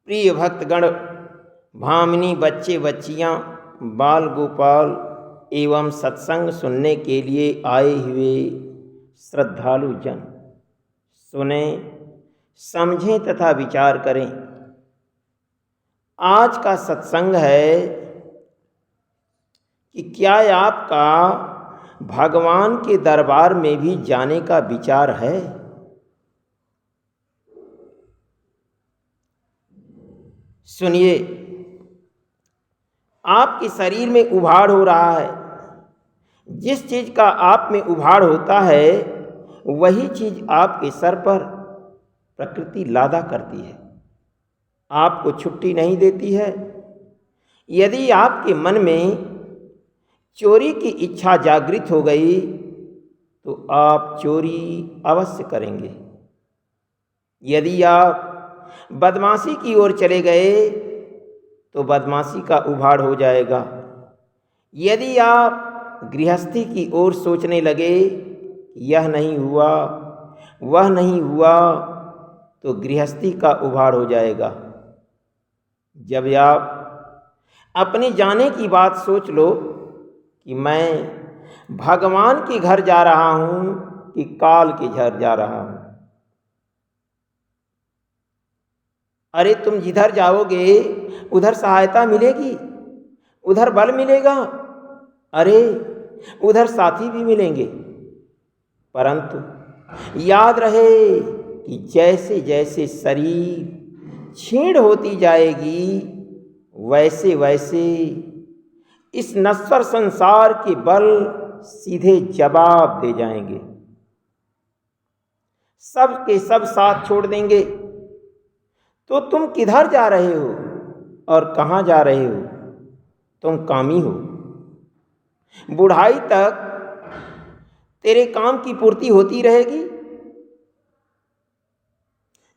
प्रिय भक्तगण, भामिनी, बच्चे बच्चियाँ, बाल गोपाल एवं सत्संग सुनने के लिए आए हुए श्रद्धालु जन सुने, समझें तथा विचार करें। आज का सत्संग है कि क्या आपका भगवान के दरबार में भी जाने का विचार है? सुनिए, आपके शरीर में उभाड़ हो रहा है। जिस चीज़ का आप में उभाड़ होता है वही चीज़ आपके सर पर प्रकृति लादा करती है, आपको छुट्टी नहीं देती है। यदि आपके मन में चोरी की इच्छा जागृत हो गई तो आप चोरी अवश्य करेंगे। यदि आप बदमाशी की ओर चले गए तो बदमाशी का उभाड़ हो जाएगा। यदि आप गृहस्थी की ओर सोचने लगे, यह नहीं हुआ, वह नहीं हुआ, तो गृहस्थी का उभाड़ हो जाएगा। जब आप अपने जाने की बात सोच लो कि मैं भगवान के घर जा रहा हूँ कि काल के घर जा रहा हूँ। अरे तुम जिधर जाओगे उधर सहायता मिलेगी, उधर बल मिलेगा, अरे उधर साथी भी मिलेंगे। परंतु याद रहे कि जैसे जैसे शरीर क्षीण होती जाएगी वैसे वैसे इस नश्वर संसार के बल सीधे जवाब दे जाएंगे। सब के सब साथ छोड़ देंगे। तो तुम किधर जा रहे हो और कहाँ जा रहे हो? तुम कामी हो। बुढ़ाई तक तेरे काम की पूर्ति होती रहेगी।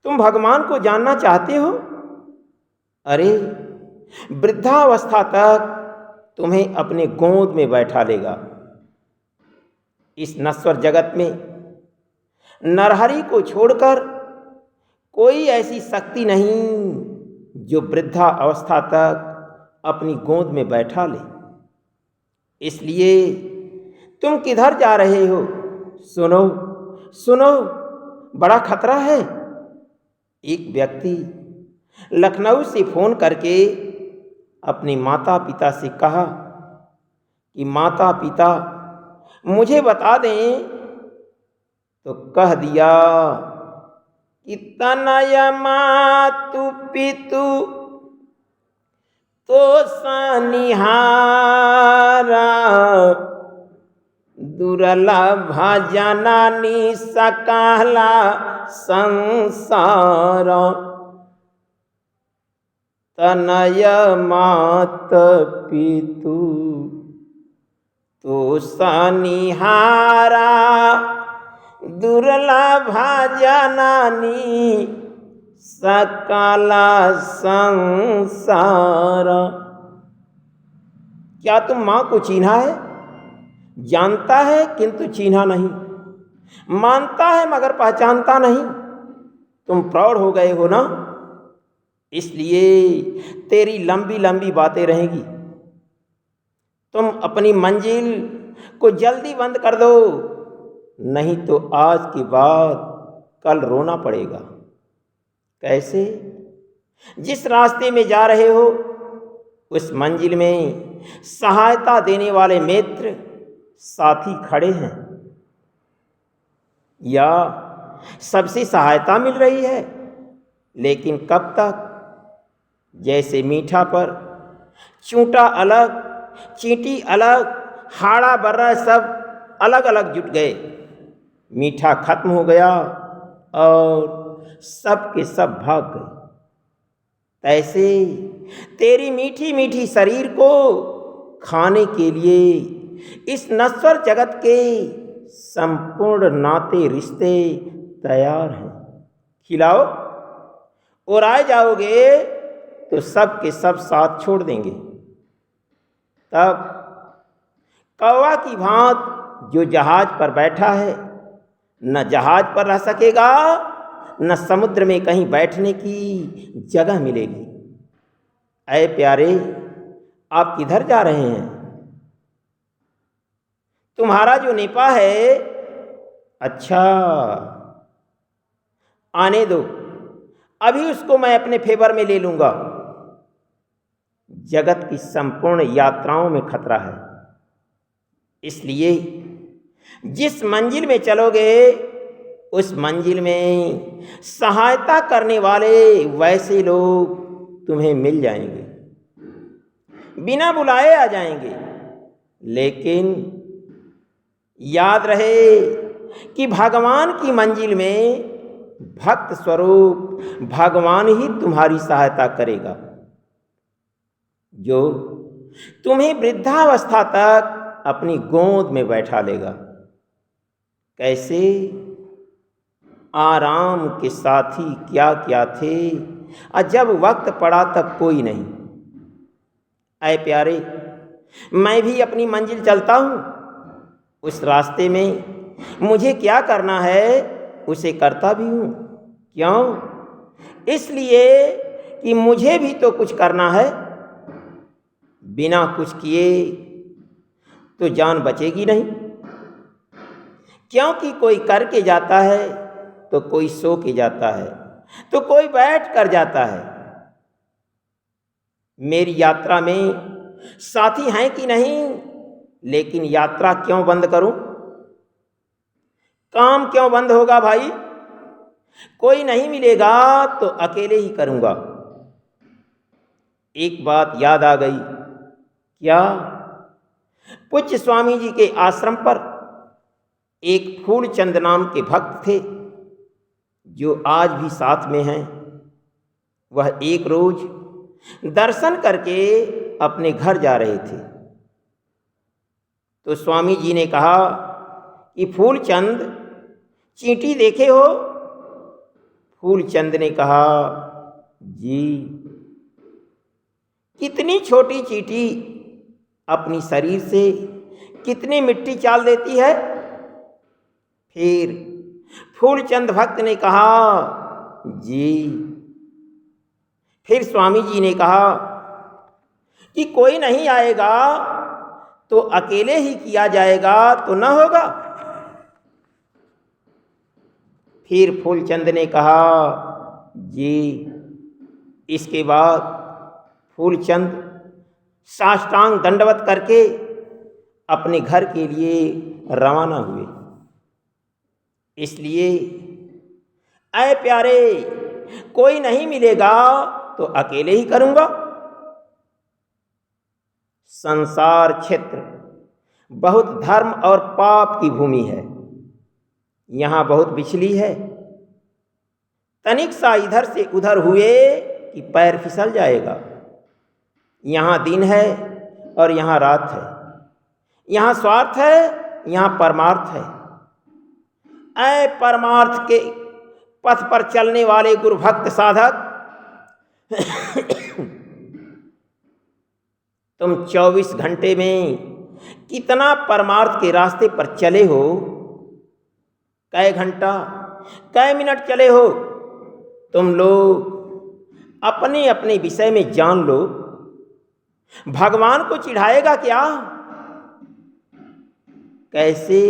तुम भगवान को जानना चाहते हो? अरे वृद्धावस्था तक तुम्हें अपने गोद में बैठा लेगा। इस नश्वर जगत में नरहरि को छोड़कर कोई ऐसी शक्ति नहीं जो वृद्धा अवस्था तक अपनी गोद में बैठा ले। इसलिए तुम किधर जा रहे हो? सुनो सुनो, बड़ा खतरा है। एक व्यक्ति लखनऊ से फोन करके अपने माता पिता से कहा कि माता पिता मुझे बता दें, तो कह दिया कि तनय मातु पितु तो सनिहारा, दुर्लभ जननी सकला संसार। तनय मात पितु तो सनिहारा, दुर्लभ जननी सकला संसार। क्या तुम माँ को चिन्हा है? जानता है किंतु चिन्हा नहीं, मानता है मगर पहचानता नहीं। तुम प्रौढ़ हो गए हो ना, इसलिए तेरी लंबी लंबी बातें रहेंगी। तुम अपनी मंजिल को जल्दी बंद कर दो, नहीं तो आज के बाद कल रोना पड़ेगा। कैसे? जिस रास्ते में जा रहे हो उस मंजिल में सहायता देने वाले मित्र साथी खड़े हैं, या सबसे सहायता मिल रही है, लेकिन कब तक? जैसे मीठा पर चूंटा अलग, चींटी अलग, हाड़ा बर्रा सब अलग अलग जुट गए। मीठा खत्म हो गया और सब के सब भाग गए। ऐसे तेरी मीठी मीठी शरीर को खाने के लिए इस नश्वर जगत के संपूर्ण नाते रिश्ते तैयार हैं। खिलाओ और आ जाओगे तो सब के सब साथ छोड़ देंगे। तब कौवा की भांत जो जहाज पर बैठा है न जहाज पर रह सकेगा न समुद्र में कहीं बैठने की जगह मिलेगी। ऐ प्यारे, आप किधर जा रहे हैं? तुम्हारा जो नेपा है, अच्छा, आने दो, अभी उसको मैं अपने फेवर में ले लूंगा। जगत की संपूर्ण यात्राओं में खतरा है, इसलिए जिस मंजिल में चलोगे उस मंजिल में सहायता करने वाले वैसे लोग तुम्हें मिल जाएंगे, बिना बुलाए आ जाएंगे। लेकिन याद रहे कि भगवान की मंजिल में भक्त स्वरूप भगवान ही तुम्हारी सहायता करेगा, जो तुम्हें वृद्धावस्था तक अपनी गोद में बैठा लेगा। कैसे? आराम के साथी क्या क्या थे, और जब वक्त पड़ा तब कोई नहीं। ऐ प्यारे, मैं भी अपनी मंजिल चलता हूँ, उस रास्ते में मुझे क्या करना है उसे करता भी हूँ। क्यों? इसलिए कि मुझे भी तो कुछ करना है। बिना कुछ किए तो जान बचेगी नहीं, क्योंकि कोई करके जाता है तो कोई सो के जाता है, तो कोई बैठ कर जाता है। मेरी यात्रा में साथी हैं कि नहीं, लेकिन यात्रा क्यों बंद करूं? काम क्यों बंद होगा भाई? कोई नहीं मिलेगा तो अकेले ही करूंगा। एक बात याद आ गई। क्या? पूज्य स्वामी जी के आश्रम पर एक फूलचंद नाम के भक्त थे, जो आज भी साथ में हैं। वह एक रोज दर्शन करके अपने घर जा रहे थे, तो स्वामी जी ने कहा कि फूलचंद, चींटी देखे हो? फूलचंद ने कहा, जी। कितनी छोटी चींटी अपनी शरीर से कितनी मिट्टी चाल देती है। फिर फूलचंद भक्त ने कहा, जी। फिर स्वामी जी ने कहा कि कोई नहीं आएगा तो अकेले ही किया जाएगा तो न होगा। फिर फूलचंद ने कहा, जी। इसके बाद फूलचंद साष्टांग दंडवत करके अपने घर के लिए रवाना हुए। इसलिए ऐ प्यारे, कोई नहीं मिलेगा तो अकेले ही करूंगा। संसार क्षेत्र बहुत धर्म और पाप की भूमि है। यहाँ बहुत बिछली है। तनिक सा इधर से उधर हुए कि पैर फिसल जाएगा। यहाँ दिन है और यहाँ रात है, यहाँ स्वार्थ है, यहाँ परमार्थ है। ऐ परमार्थ के पथ पर चलने वाले गुरु भक्त साधक, तुम 24 घंटे में कितना परमार्थ के रास्ते पर चले हो? कै घंटा, कै मिनट चले हो? तुम लोग अपने अपने विषय में जान लो। भगवान को चिढ़ाएगा क्या? कैसे?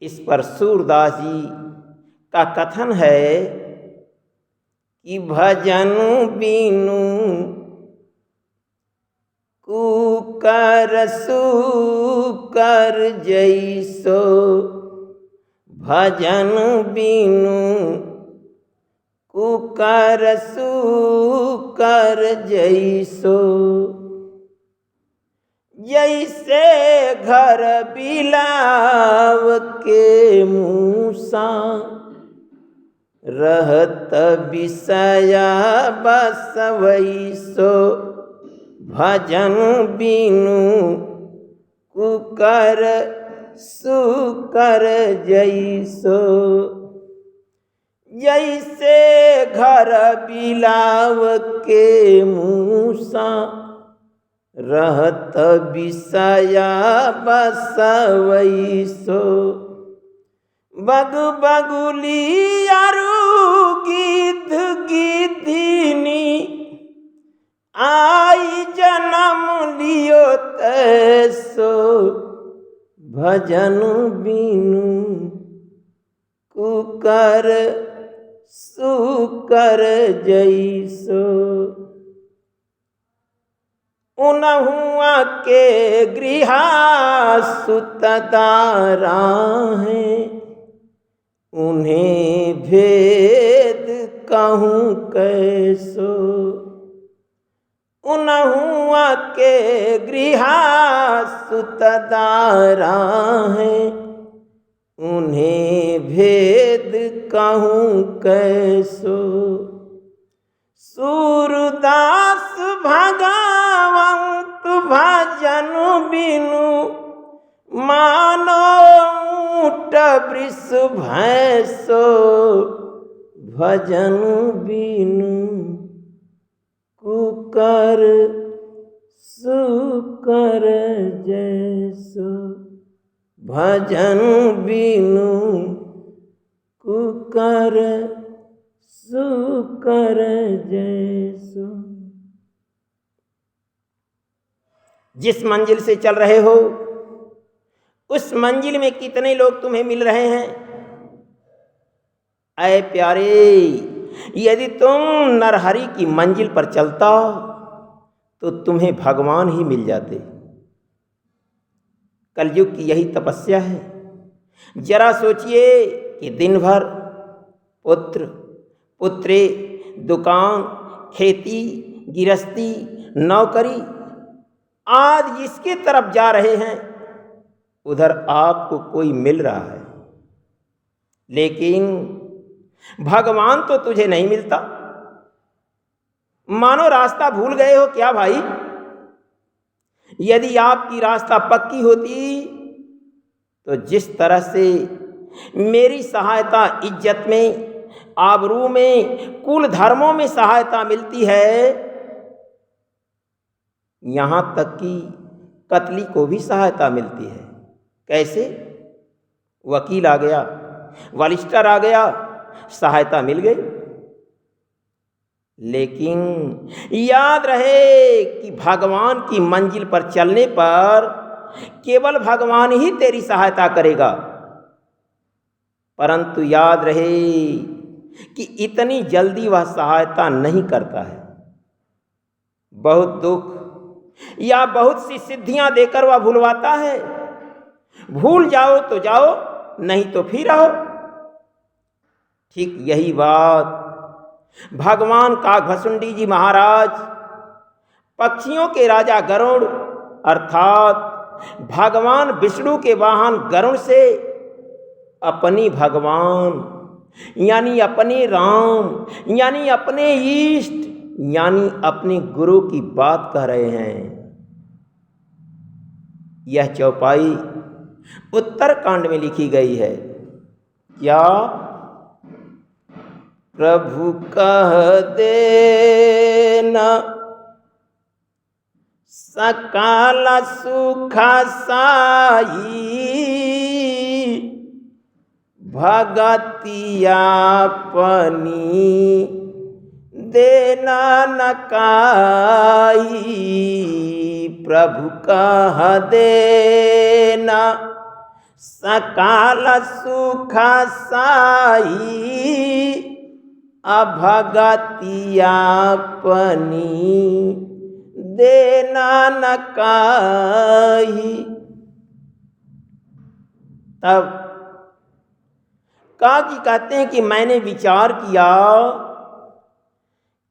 इस पर सूरदास जी का कथन है कि भजन बिनु कुकर सुकर जैसो, भजन बिनु कुकर सुकर जैसो, जैसे घर बिलाव के मूसा, रहत विषया बस वैसो, भजन बिनु कुकर सुकर जैसो, जैसे घर बिलाव के मूसा, रहत विषया बस वैसो, बग बगुली आरु गिद्ध गिद्धिनी आई जन्म लियो तैसो भजन बिनु कुकर सुकर जैसो। उनहुआ के गृहसुतदारा हैं उन्हें भेद कहूँ कैसो। उनहुआ के गृहसुतदारा हैं उन्हें भेद कहूँ कैसो। सूरदास भगवंत भजन बिनु मानो ऊँट वृष भैंसो भजन बिनु कुकर सुकर जैसो। भजन बिनु कुकर सुकर जैसो। जिस मंजिल से चल रहे हो उस मंजिल में कितने लोग तुम्हें मिल रहे हैं। ऐ प्यारे, यदि तुम नरहरि की मंजिल पर चलता तो तुम्हें भगवान ही मिल जाते। कलयुग की यही तपस्या है। जरा सोचिए कि दिन भर पुत्र पुत्री, दुकान, खेती, गिरस्ती, नौकरी आदि जिसके तरफ जा रहे हैं उधर आपको कोई मिल रहा है, लेकिन भगवान तो तुझे नहीं मिलता। मानो रास्ता भूल गए हो क्या भाई? यदि आपकी रास्ता पक्की होती तो जिस तरह से मेरी सहायता इज्जत में, आबरू में, कुल धर्मों में सहायता मिलती है, यहाँ तक कि कतली को भी सहायता मिलती है। कैसे? वकील आ गया, वॉलिस्टर आ गया, सहायता मिल गई। लेकिन याद रहे कि भगवान की मंजिल पर चलने पर केवल भगवान ही तेरी सहायता करेगा। परंतु याद रहे कि इतनी जल्दी वह सहायता नहीं करता है। बहुत दुख या बहुत सी सिद्धियां देकर वह भुलवाता है। भूल जाओ तो जाओ, नहीं तो फिर आओ। ठीक यही बात भगवान काकभसुंडी जी महाराज, पक्षियों के राजा गरुड़ अर्थात भगवान विष्णु के वाहन गरुड़ से अपनी भगवान यानी अपने राम यानी अपने इष्ट यानी अपने गुरु की बात कह रहे हैं। यह चौपाई उत्तरकांड में लिखी गई है। क्या? प्रभु कह देना सकल सुख साई, भगतिया पनी देना न काई। प्रभु कह देना सकल सुख साई, अभगतिया पनी देना न काई। तब काकी कहते हैं कि मैंने विचार किया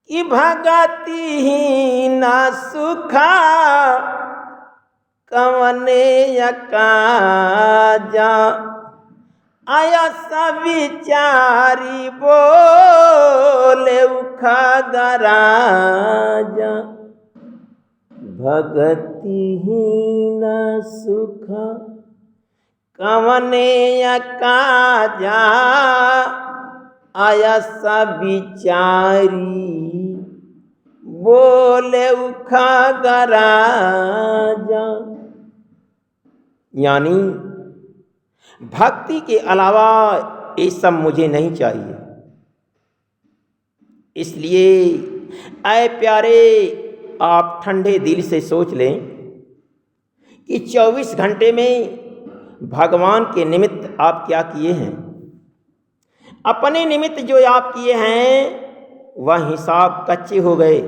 कि भगति ही न सुखा कवने काजा। आया सब विचारी बोले उखा गराजा। भगति ही न सुखा कवने काजा, आया सब विचारी बोले उखा गराजा। यानी भक्ति के अलावा ये सब मुझे नहीं चाहिए। इसलिए ऐ प्यारे, आप ठंडे दिल से सोच लें कि 24 घंटे में भगवान के निमित्त आप क्या किए हैं। अपने निमित्त जो आप किए हैं वह हिसाब कच्चे हो गए,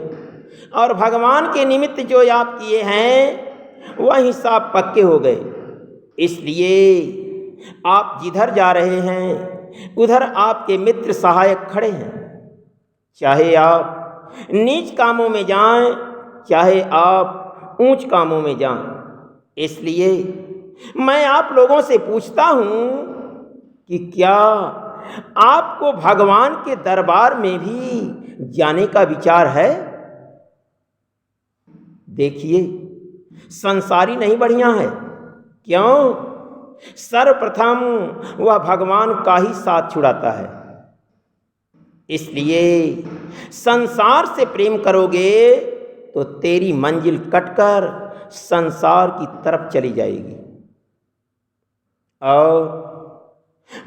और भगवान के निमित्त जो आप किए हैं वह हिसाब पक्के हो गए। इसलिए आप जिधर जा रहे हैं उधर आपके मित्र सहायक खड़े हैं। चाहे आप नीच कामों में जाएं, चाहे आप ऊंच कामों में जाएं। इसलिए मैं आप लोगों से पूछता हूं कि क्या आपको भगवान के दरबार में भी जाने का विचार है? देखिए, संसारी नहीं बढ़िया है। क्यों? सर्वप्रथम वह भगवान का ही साथ छुड़ाता है। इसलिए संसार से प्रेम करोगे तो तेरी मंजिल कटकर संसार की तरफ चली जाएगी, और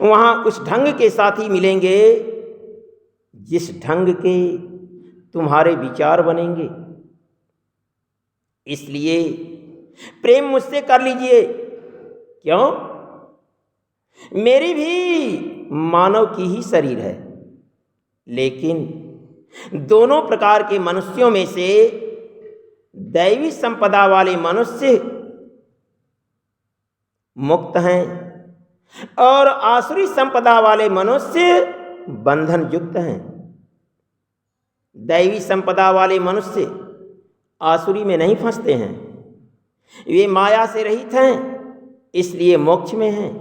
वहाँ उस ढंग के साथी मिलेंगे जिस ढंग के तुम्हारे विचार बनेंगे। इसलिए प्रेम मुझसे कर लीजिए। क्यों? मेरी भी मानव की ही शरीर है, लेकिन दोनों प्रकार के मनुष्यों में से दैवी संपदा वाले मनुष्य मुक्त हैं, और आसुरी संपदा वाले मनुष्य बंधन युक्त हैं। दैवी संपदा वाले मनुष्य आसुरी में नहीं फंसते हैं, वे माया से रहित हैं, इसलिए मोक्ष में हैं।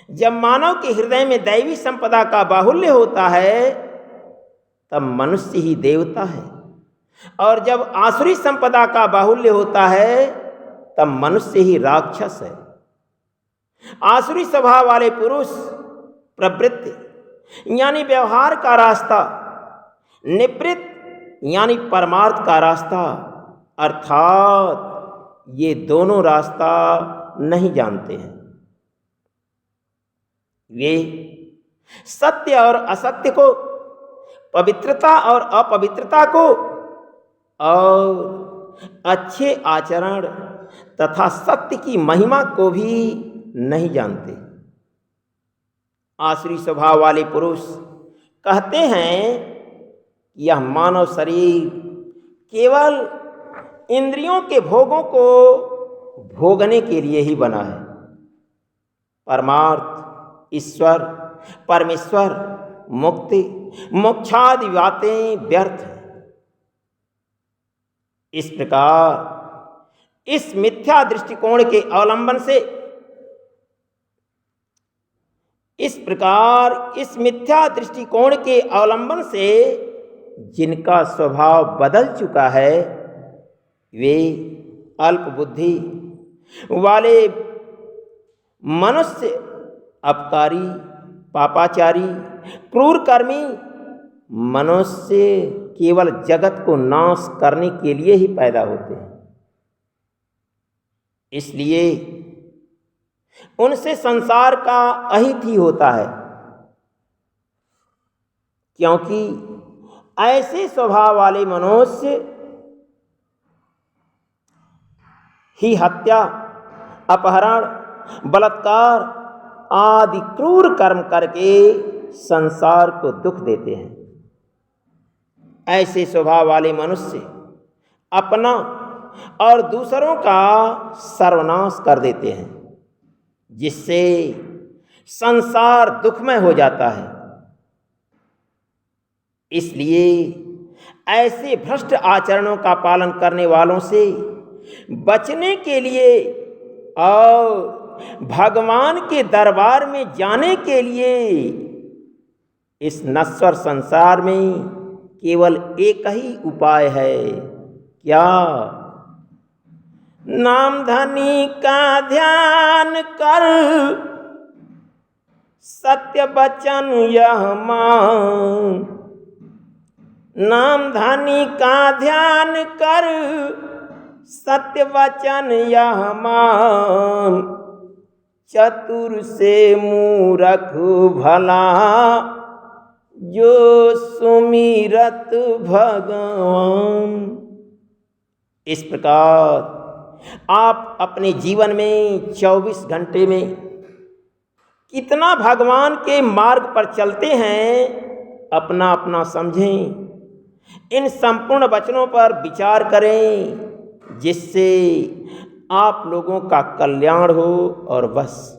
जब मानव के हृदय में दैवी संपदा का बाहुल्य होता है तब मनुष्य ही देवता है, और जब आसुरी संपदा का बाहुल्य होता है तब मनुष्य ही राक्षस है। आसुरी स्वभाव वाले पुरुष प्रवृत्ति यानी व्यवहार का रास्ता, निवृत्त यानी परमार्थ का रास्ता, अर्थात ये दोनों रास्ता नहीं जानते हैं। वे सत्य और असत्य को, पवित्रता और अपवित्रता को, और अच्छे आचरण तथा सत्य की महिमा को भी नहीं जानते। आसुरी स्वभाव वाले पुरुष कहते हैं कि यह मानव शरीर केवल इंद्रियों के भोगों को भोगने के लिए ही बना है। परमार्थ, ईश्वर, परमेश्वर, मुक्ति, मोक्षादि बातें व्यर्थ हैं। इस प्रकार इस मिथ्या दृष्टिकोण के अवलंबन से, इस मिथ्या दृष्टिकोण के अवलंबन से जिनका स्वभाव बदल चुका है वे अल्प बुद्धि वाले मनुष्य अपकारी, पापाचारी, क्रूर कर्मी मनुष्य केवल जगत को नाश करने के लिए ही पैदा होते हैं। इसलिए उनसे संसार का अहित ही होता है, क्योंकि ऐसे स्वभाव वाले मनुष्य ही हत्या, अपहरण, बलात्कार आदि क्रूर कर्म करके संसार को दुख देते हैं। ऐसे स्वभाव वाले मनुष्य अपना और दूसरों का सर्वनाश कर देते हैं, जिससे संसार दुखमय हो जाता है। इसलिए ऐसे भ्रष्ट आचरणों का पालन करने वालों से बचने के लिए और भगवान के दरबार में जाने के लिए इस नश्वर संसार में केवल एक ही उपाय है। क्या? नाम धनी का ध्यान कर, सत्य वचन यह मान। नाम धनी का ध्यान कर, सत्य वचन यह मान। चतुर से मूरख भला, जो सुमिरत भगवान। इस प्रकार आप अपने जीवन में 24 घंटे में कितना भगवान के मार्ग पर चलते हैं, अपना अपना समझें। इन संपूर्ण वचनों पर विचार करें, जिससे आप लोगों का कल्याण हो। और बस